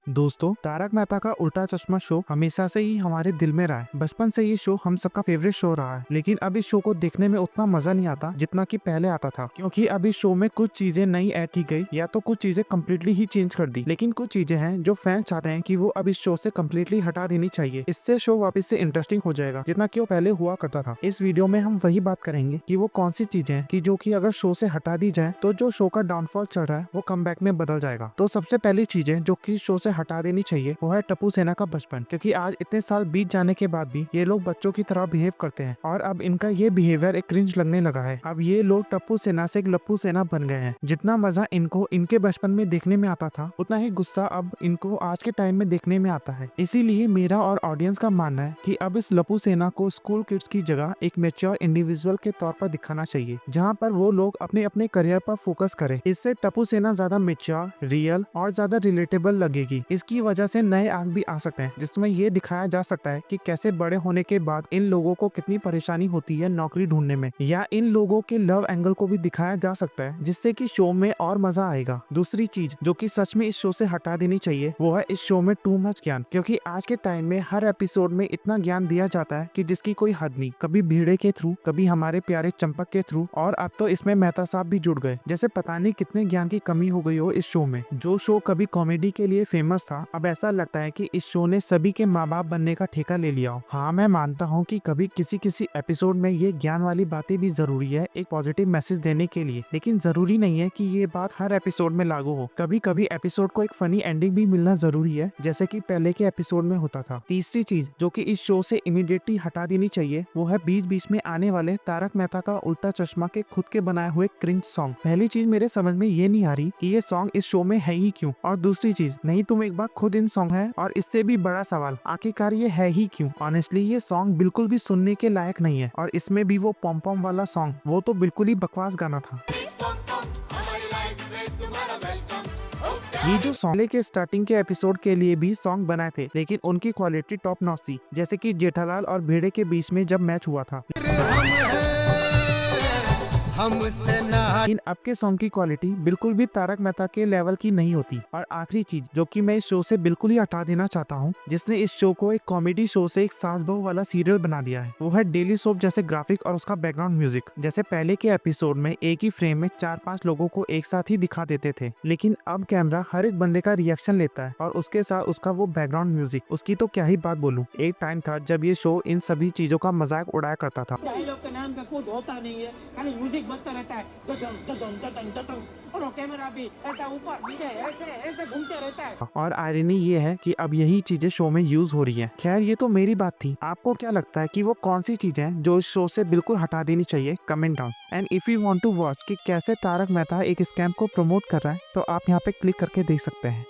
दोस्तों, तारक मेहता का उल्टा चश्मा शो हमेशा से ही हमारे दिल में रहा है। बचपन से ये शो हम सबका फेवरेट शो रहा है, लेकिन अब इस शो को देखने में उतना मजा नहीं आता जितना कि पहले आता था, क्योंकि अब इस शो में कुछ चीजें नई ऐड की गई या तो कुछ चीजें कम्प्लीटली ही चेंज कर दी। लेकिन कुछ चीजें हैं जो फैंस चाहते हैं कि वो अब इस शो से कम्प्लीटली हटा देनी चाहिए। इससे शो वापस से इंटरेस्टिंग हो जाएगा जितना कि वो पहले हुआ करता था। इस वीडियो में हम वही बात करेंगे कि वो कौन सी चीजें हैं कि जो कि अगर शो से हटा दी जाए तो जो शो का डाउनफॉल चल रहा है वो कमबैक में बदल जाएगा। तो सबसे पहली चीजें जो कि शो से हटा देनी चाहिए वो है टप्पू सेना का बचपन, क्योंकि आज इतने साल बीत जाने के बाद भी ये लोग बच्चों की तरह बिहेव करते हैं और अब इनका ये बिहेवियर एक क्रिंज लगने लगा है। अब ये लोग टप्पू सेना से एक लप्पू सेना बन गए हैं। जितना मजा इनको इनके बचपन में देखने में आता था, उतना ही गुस्सा अब इनको आज के टाइम में देखने में आता है। इसीलिए मेरा और ऑडियंस का मानना है कि अब इस लप्पू सेना को स्कूल किड्स की जगह एक मैच्योर इंडिविजुअल के तौर पर दिखाना चाहिए, जहाँ पर वो लोग अपने अपने करियर पर फोकस करें। इससे टप्पू सेना ज्यादा मैच्योर, रियल और ज्यादा रिलेटेबल लगेगी। इसकी वजह से नए आर्क भी आ सकते हैं, जिसमें ये दिखाया जा सकता है कि कैसे बड़े होने के बाद इन लोगों को कितनी परेशानी होती है नौकरी ढूंढने में, या इन लोगों के लव एंगल को भी दिखाया जा सकता है, जिससे कि शो में और मजा आएगा। दूसरी चीज जो कि सच में इस शो से हटा देनी चाहिए वो है इस शो में टू मच ज्ञान, क्योंकि आज के टाइम में हर एपिसोड में इतना ज्ञान दिया जाता है कि जिसकी कोई हद नहीं। कभी भीड़े के थ्रू, कभी हमारे प्यारे चंपक के थ्रू, और अब तो इसमें मेहता साहब भी जुड़ गए। जैसे पता नहीं कितने ज्ञान की कमी हो गई हो इस शो में। जो शो कभी कॉमेडी के लिए फेमस था, अब ऐसा लगता है कि इस शो ने सभी के माँ बाप बनने का ठेका ले लिया हो। हाँ, मैं मानता हूँ कि कभी किसी किसी एपिसोड में ये ज्ञान वाली बातें भी जरूरी है एक पॉजिटिव मैसेज देने के लिए, लेकिन जरूरी नहीं है कि ये बात हर एपिसोड में लागू हो। कभी कभी एपिसोड को एक फनी एंडिंग भी मिलना जरूरी है, जैसे कि पहले के एपिसोड में होता था। तीसरी चीज जो कि इस शो से इमीडिएटली हटा देनी चाहिए वो है बीच बीच में आने वाले तारक मेहता का उल्टा चश्मा के खुद के बनाए हुए क्रिंज सॉन्ग। पहली चीज मेरे समझ में ये नहीं आ रही कि ये सॉन्ग इस शो में है ही क्यों, और दूसरी चीज नहीं तुम एक बार खुद इन सॉन्ग है, और इससे भी बड़ा सवाल आखिरकार ये है ही क्यों। ऑनेस्टली ये सॉन्ग बिल्कुल भी सुनने के लायक नहीं है, और इसमें भी वो पॉम पॉम वाला सॉन्ग, वो तो बिल्कुल ही बकवास गाना था। ये जो सॉन्ग के स्टार्टिंग के एपिसोड के लिए भी सॉन्ग बनाए थे, लेकिन उनकी क्वालिटी टॉप नॉच थी, जैसे कि जेठालाल और भेड़े के बीच में जब मैच हुआ था। लेकिन अब के सॉन्ग की क्वालिटी बिल्कुल भी तारक मेहता के लेवल की नहीं होती। और आखिरी चीज जो कि मैं इस शो से बिल्कुल ही हटा देना चाहता हूँ, जिसने इस शो को एक कॉमेडी शो से एक सास बहू वाला सीरियल बना दिया है, वो है डेली सोप जैसे ग्राफिक और उसका बैकग्राउंड म्यूजिक। जैसे पहले के एपिसोड में एक ही फ्रेम में 4-5 लोगों को एक साथ ही दिखा देते थे, लेकिन अब कैमरा हर एक बंदे का रिएक्शन लेता है और उसके साथ उसका वो बैकग्राउंड म्यूजिक, उसकी तो क्या ही बात बोलूं। एक टाइम था जब ये शो इन सभी चीजों का मजाक उड़ाया करता था। डायलॉग के नाम का कुछ होता नहीं है, खाली म्यूजिक बजता रहता है, गदम गदम गदम गदम, और वो कैमरा भी ऐसा ऊपर नीचे ऐसे ऐसे घूमते रहता है। और आयरनी ये है कि अब यही चीजें शो में यूज हो रही हैं। खैर, ये तो मेरी बात थी। आपको क्या लगता है कि वो कौन सी चीजें हैं जो इस शो से बिल्कुल हटा देनी चाहिए? Comment down. And if you want to watch कि कैसे तारक मेहता एक स्कैम को प्रमोट कर रहा है, तो आप यहाँ पे क्लिक करके देख सकते हैं।